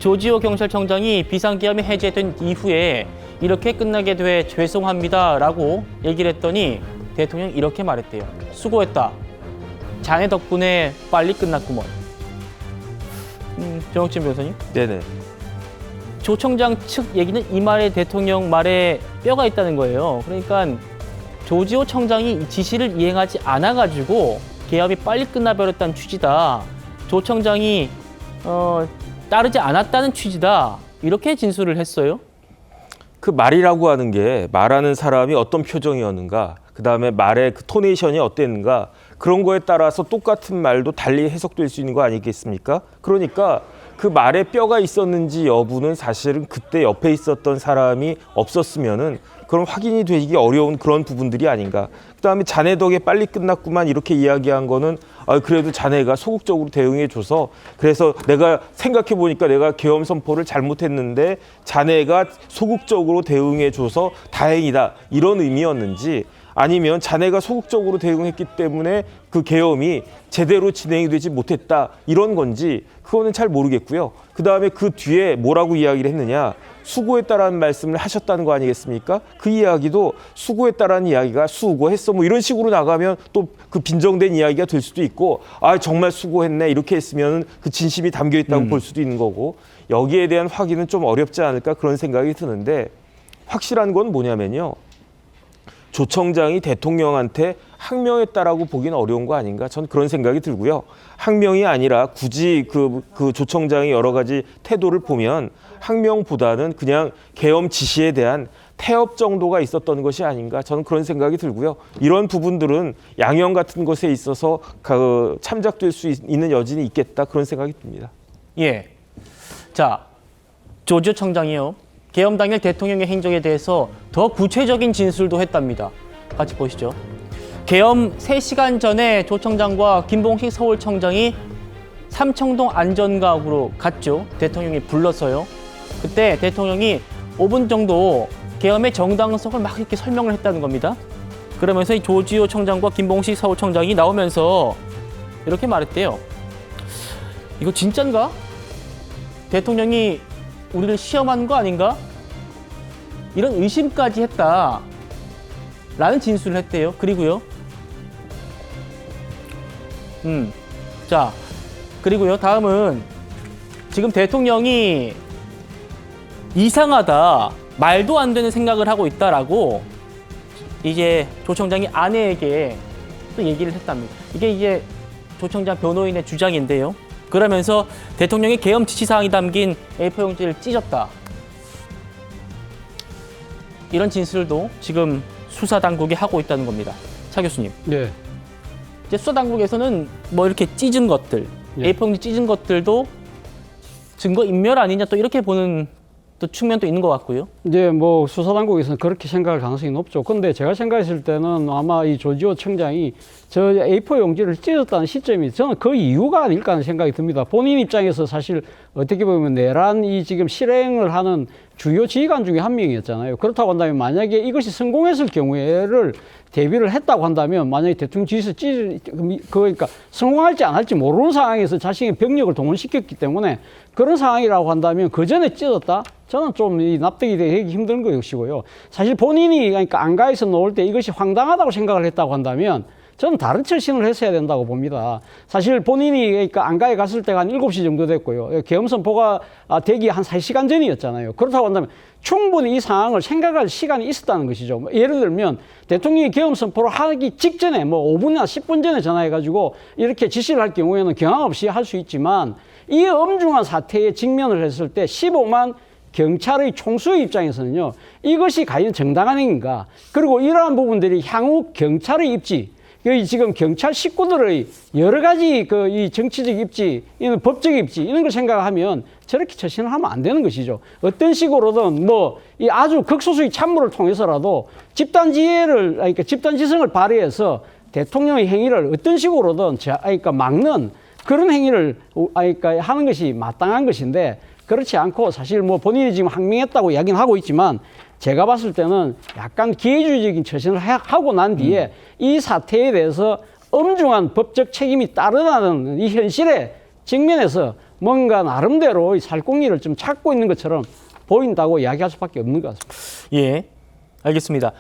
조지호 경찰청장이 비상계엄이 해제된 이후에 이렇게 끝나게 돼 죄송합니다라고 얘기를 했더니 대통령이 이렇게 말했대요. 수고했다. 자네 덕분에 빨리 끝났구먼. 정혁진 변호사님? 네네. 조 청장 측 얘기는 이 말에 대통령 말에 뼈가 있다는 거예요. 그러니까 조지호 청장이 이 지시를 이행하지 않아가지고 계엄이 빨리 끝나버렸다는 취지다. 조 청장이 따르지 않았다는 취지다. 이렇게 진술을 했어요. 그 말이라고 하는 게 말하는 사람이 어떤 표정이었는가, 그다음에 말의 그 토네이션이 어땠는가, 그런 거에 따라서 똑같은 말도 달리 해석될 수 있는 거 아니겠습니까? 그러니까 그 말에 뼈가 있었는지 여부는 사실은 그때 옆에 있었던 사람이 없었으면은 그런 확인이 되기 어려운 그런 부분들이 아닌가. 그다음에 자네 덕에 빨리 끝났구만 이렇게 이야기한 거는 그래도 자네가 소극적으로 대응해줘서 그래서 내가 생각해 보니까 내가 계엄 선포를 잘못했는데 자네가 소극적으로 대응해줘서 다행이다 이런 의미였는지, 아니면 자네가 소극적으로 대응했기 때문에 그 계엄이 제대로 진행이 되지 못했다 이런 건지 그거는 잘 모르겠고요. 그다음에 그 뒤에 뭐라고 이야기를 했느냐, 수고했다라는 말씀을 하셨다는 거 아니겠습니까? 그 이야기도 수고했다라는 이야기가 수고했어 뭐 이런 식으로 나가면 또 그 빈정된 이야기가 될 수도 있고, 정말 수고했네 이렇게 했으면 그 진심이 담겨 있다고 볼 수도 있는 거고, 여기에 대한 확인은 좀 어렵지 않을까 그런 생각이 드는데, 확실한 건 뭐냐면요, 조 청장이 대통령한테 항명했다라고 보기는 어려운 거 아닌가, 전 그런 생각이 들고요. 항명이 아니라 굳이 그 조 청장의 여러 가지 태도를 보면 항명보다는 그냥 계엄 지시에 대한 태업 정도가 있었던 것이 아닌가, 저는 그런 생각이 들고요. 이런 부분들은 양형 같은 것에 있어서 참작될 수 있는 여진이 있겠다 그런 생각이 듭니다. 예. 자, 조지호 청장이요. 계엄 당일 대통령의 행적에 대해서 더 구체적인 진술도 했답니다. 같이 보시죠. 계엄 3시간 전에 조 청장과 김봉식 서울청장이 삼청동 안전가옥으로 갔죠. 대통령이 불렀어요. 그때 대통령이 5분 정도 계엄의 정당성을 막 이렇게 설명을 했다는 겁니다. 그러면서 이 조지호 청장과 김봉식 서울청장이 나오면서 이렇게 말했대요. 이거 진짠가? 대통령이 우리를 시험하는 거 아닌가? 이런 의심까지 했다. 라는 진술을 했대요. 그리고요. 자, 그리고요. 다음은 지금 대통령이 이상하다, 말도 안 되는 생각을 하고 있다라고 이제 조 청장이 아내에게 또 얘기를 했답니다. 이게 이제 조 청장 변호인의 주장인데요. 그러면서 대통령의 계엄 지시사항이 담긴 A4 용지를 찢었다. 이런 진술도 지금 수사당국이 하고 있다는 겁니다. 차 교수님. 네. 이제 수사당국에서는 뭐 이렇게 찢은 것들, 네. A4 용지 찢은 것들도 증거 인멸 아니냐 또 이렇게 보는 또 측면도 있는 것 같고요. 이제 뭐 수사당국에서는 그렇게 생각할 가능성이 높죠. 근데 제가 생각했을 때는 아마 이 조지호 청장이 저 A4 용지를 찢었다는 시점이 저는 그 이유가 아닐까 하는 생각이 듭니다. 본인 입장에서 사실 어떻게 보면 내란 이 지금 실행을 하는 주요 지휘관 중에 한 명이었잖아요. 그렇다고 한다면 만약에 이것이 성공했을 경우에를 대비를 했다고 한다면 만약에 대통령 지시서 그러니까 성공할지 안 할지 모르는 상황에서 자신의 병력을 동원시켰기 때문에 그런 상황이라고 한다면 그 전에 찢었다? 저는 좀 납득이 되기 힘든 것이고요. 사실 본인이 그러니까 안가에서 놓을 때 이것이 황당하다고 생각을 했다고 한다면 저는 다른 처신을 했어야 된다고 봅니다. 사실 본인이 그러니까 안가에 갔을 때가 한 7시 정도 됐고요. 계엄 선포가 되기 한 3시간 전이었잖아요. 그렇다고 한다면 충분히 이 상황을 생각할 시간이 있었다는 것이죠. 예를 들면 대통령이 계엄 선포를 하기 직전에 뭐 5분이나 10분 전에 전화해가지고 이렇게 지시를 할 경우에는 경황 없이 할 수 있지만 이 엄중한 사태에 직면을 했을 때 15만 경찰의 총수의 입장에서는요, 이것이 과연 정당한 행위인가? 그리고 이러한 부분들이 향후 경찰의 입지, 지금 경찰 식구들의 여러 가지 이 정치적 입지, 이런 법적 입지, 이런 걸 생각하면 저렇게 처신을 하면 안 되는 것이죠. 어떤 식으로든 이 아주 극소수의 참모를 통해서라도 집단지혜를, 그러니까 집단지성을 발휘해서 대통령의 행위를 어떤 식으로든 그러니까 막는 그런 행위를 하는 것이 마땅한 것인데, 그렇지 않고 사실 본인이 지금 항명했다고 이야기는 하고 있지만 제가 봤을 때는 약간 기회주의적인 처신을 하고 난 뒤에 이 사태에 대해서 엄중한 법적 책임이 따르다는 이 현실에 직면해서 뭔가 나름대로 이 살공리를 좀 찾고 있는 것처럼 보인다고 이야기할 수밖에 없는 것 같습니다. 예, 알겠습니다.